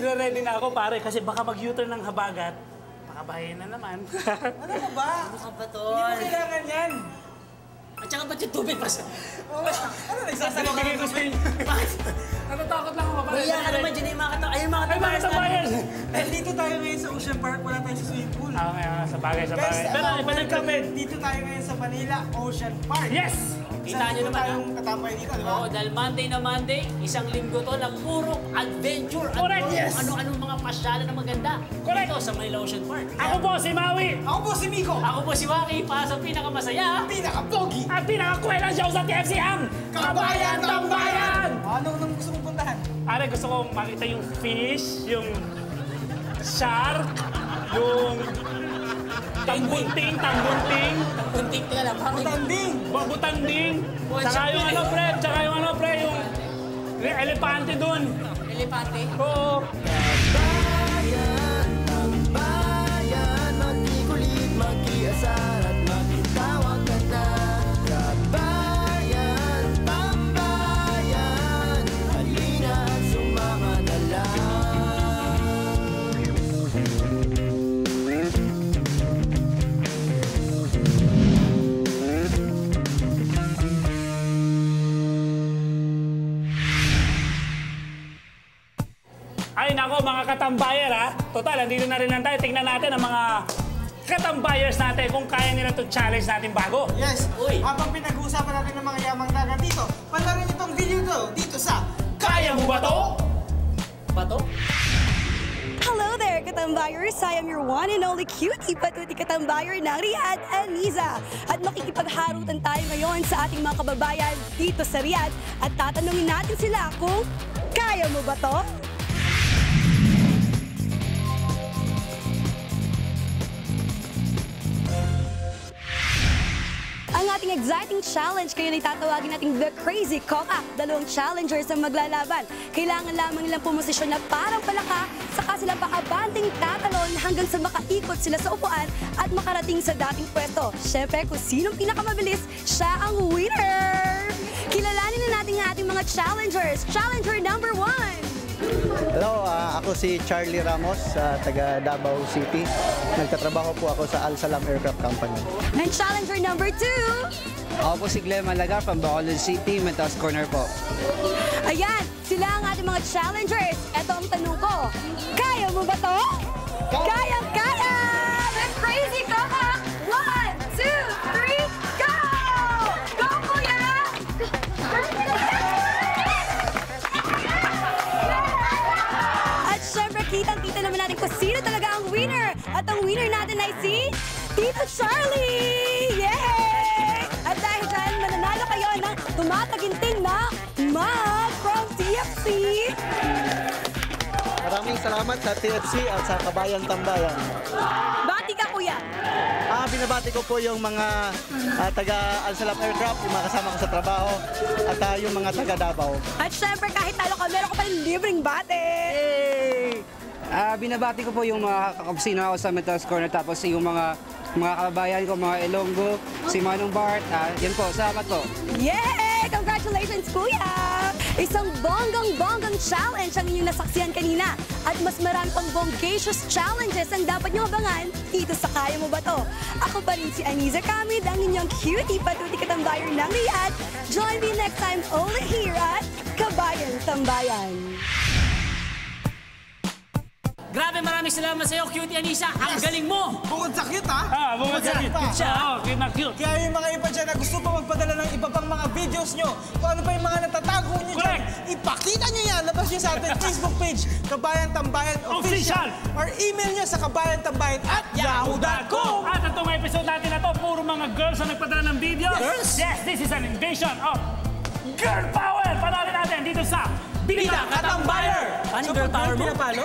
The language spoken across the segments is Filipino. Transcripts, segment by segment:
nagre-ready na ako, pare, kasi baka mag-U-turn ng habagat. Makabayan na naman. Ano ka ba? Ano ka ba, Hindi mo kailangan yan. At saka ba't yung tubig pa sa... Ano nagsasagot ka Bigay ko sa inyo. Natatakot lang ako, pare. Maya ka naman dyan, mga katambayan. Ayun, mga Ay, mga katambayan! Eh, dito tayo ngayon sa Ocean Park, wala tayong sa swimming pool. Sa bagay, sa bagay. Pero ibalik kami. Dito tayo ngayon sa Manila Ocean Park. Yes! Kita nyo naman, tayong katambay dito, di ba? Oo, dahil Monday na Monday, isang linggo to ng puro adventure. Correct, yes! Ano-anong mga pasyalan na maganda. Correct. Dito sa Manila Ocean Park. Ako po, si Maui. Ako po si Miko. Ako po si Waki, para sa pinakamasaya. Pinaka-pogi. At pinakakwela show sa TFC ang Kabayan Tambayan! Ano nang gusto mong puntahan? Are, gusto ko makita yung fish, yung shark, yung tangbunting. Kunting ka lang. Tanding! Butanding. Boy, Tsaka yung syempre. ano, pre, yung elepante dun. Elepante. Oo. Tambayan, tambayan, magtikulit, mag-iasar at magtitawag ka na. Kabayan, tambayan, halina at sumama na lang. Ay nako mga katambayer ha. Total, andito na rin lang tayo. Tingnan natin ang mga katambayers natin kung kaya nila to challenge natin bago. Yes! Uy. Habang pinag-uusapan natin ng mga yamang dagat dito, panarin itong video to dito sa Kaya mo ba to? Bato? Hello there, katambayers! I am your one and only cutie patuti katambayer ng Riyadh, Aniza. At makikipagharutan tayo ngayon sa ating mga kababayan dito sa Riyadh at tatanungin natin sila kung kaya mo ba to? Ang ating exciting challenge kayo ay tatawagin nating The Crazy Cock-Up. 2 challengers ang maglalaban. Kailangan lamang nilang pumosisyon na parang palaka, saka sila paabanding tatalon hanggang sa makaikot sila sa upuan at makarating sa dating pwesto. Siyempre, kung sinong pinakamabilis, siya ang winner! Kilalanin na natin ang ating mga challengers. Challenger number 1! Hello, ako si Charlie Ramos, taga Davao City. Nagtatrabaho po ako sa Al Salam Aircraft Company. And challenger number 2! Ako po si Glenn Malaga from Bacolod City, Metas Corner po. Ayan, sila ang ating mga challengers. Ito ang tanong ko, kaya mo ba to? Kaya! The Crazy Cock-Up! 1, 2, 3, go! Go, kuya! At syempre, kitang-kita naman natin kung sino talaga ang winner. At ang winner natin ay si Tito Charlie! Yay! At dahil dyan, mananalo kayo ng tumataginting na mug from TFC! Maraming salamat sa TFC at sa Kabayan Tambayan. Bati ka, kuya! Binabati ko po yung mga taga Al Salam Aircraft, yung mga kasama ko sa trabaho, at yung mga taga Davao. At syempre, kahit talo ka, meron ko pa rin libreng bate! Binabati ko po yung mga kakapsina ako sa Metas Corner, tapos yung mga kababayan ko, mga Ilonggo, si Manong Bart. Yan po, salamat po. Yay! Congratulations, kuya! Isang bonggang-bonggang challenge ang inyong nasaksihan kanina. At mas marami pang bonggacious challenges ang dapat nyo abangan dito sa Kaya Mo Ba To? Ako pa rin si Aniza Kamid, ang inyong cutie patuti katambayer ng Riyadh. Join me next time only here at Kabayan Tambayan. Grabe, maraming salamat sa iyo, Cutie Anisa. Ang galing mo! Bukod sa cute, ha? Bukod sa cute. Cute na cute. Kaya yung mga iba dyan na gusto pa magpadala ng iba pang mga videos nyo, kung ano pa yung mga natatago nyo dyan, ipakita nyo yan. Labas nyo sa ating Facebook page, Kabayan Tambayan Official. Or email nyo sa kabayantambayan@yahoo.com. At itong episode natin na to, puro mga girls ang nagpadala ng video. Girls? Yes, this is an invasion of girl power. Panoorin natin dito sa Bida Katambayer. Ano yung girl power mo? Pinapalo?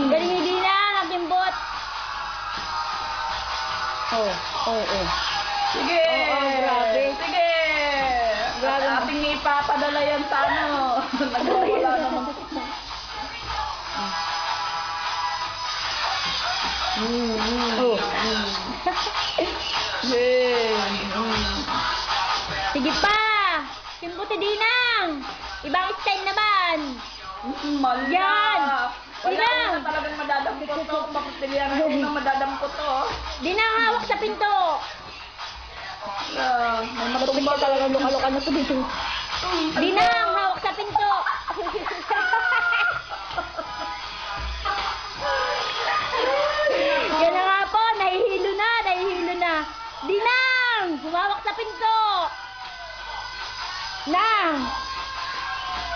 Galing hindi na, nakimbot. Sige. Grabe. Sige. Grabe. Ating ipapadala yan sa ano. Nagwawala na Oh. Sige pa! Kimbuti dinang! Ibang style naman! Yan! Dinang! Wala talagang madadampot to. Mapapilihan ako ng madadampot to. Dinang, hawak sa pinto! May matumba talagang luka-luka na to dito. Dinang, hawak sa pinto! Yan na nga po, nahihilo na. Dinang, humawak sa pinto! Nang!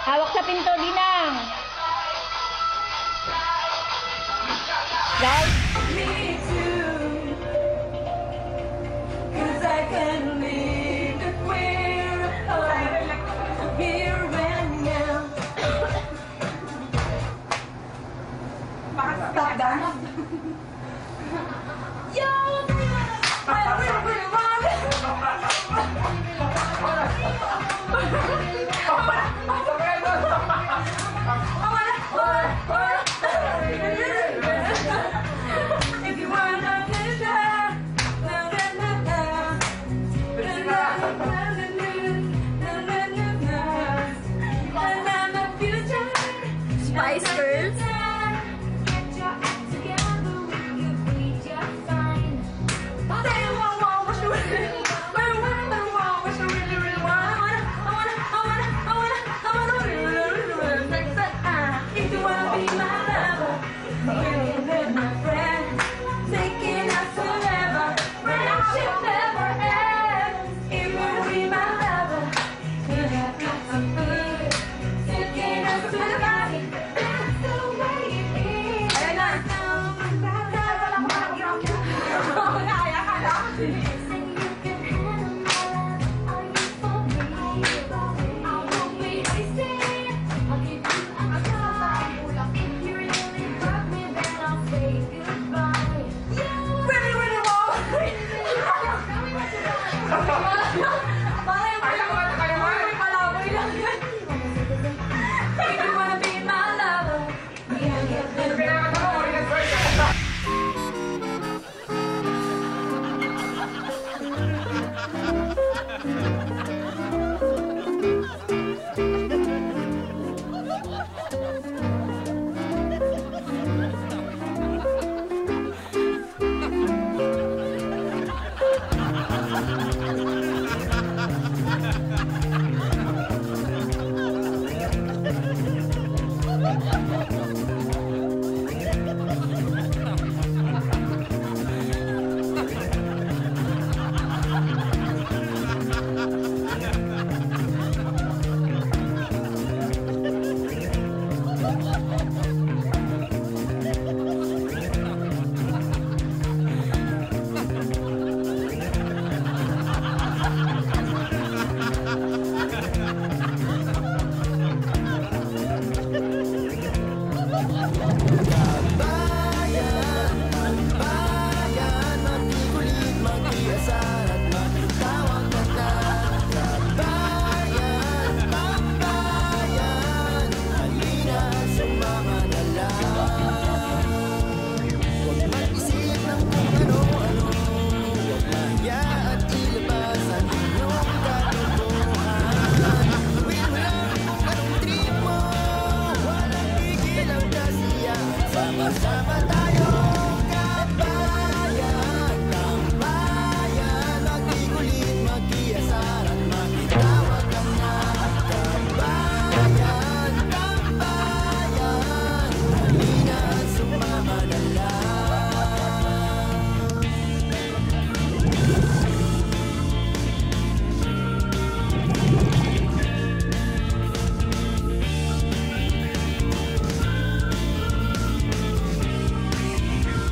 Hawak sa pinto, Dinang! Guys? Stop down.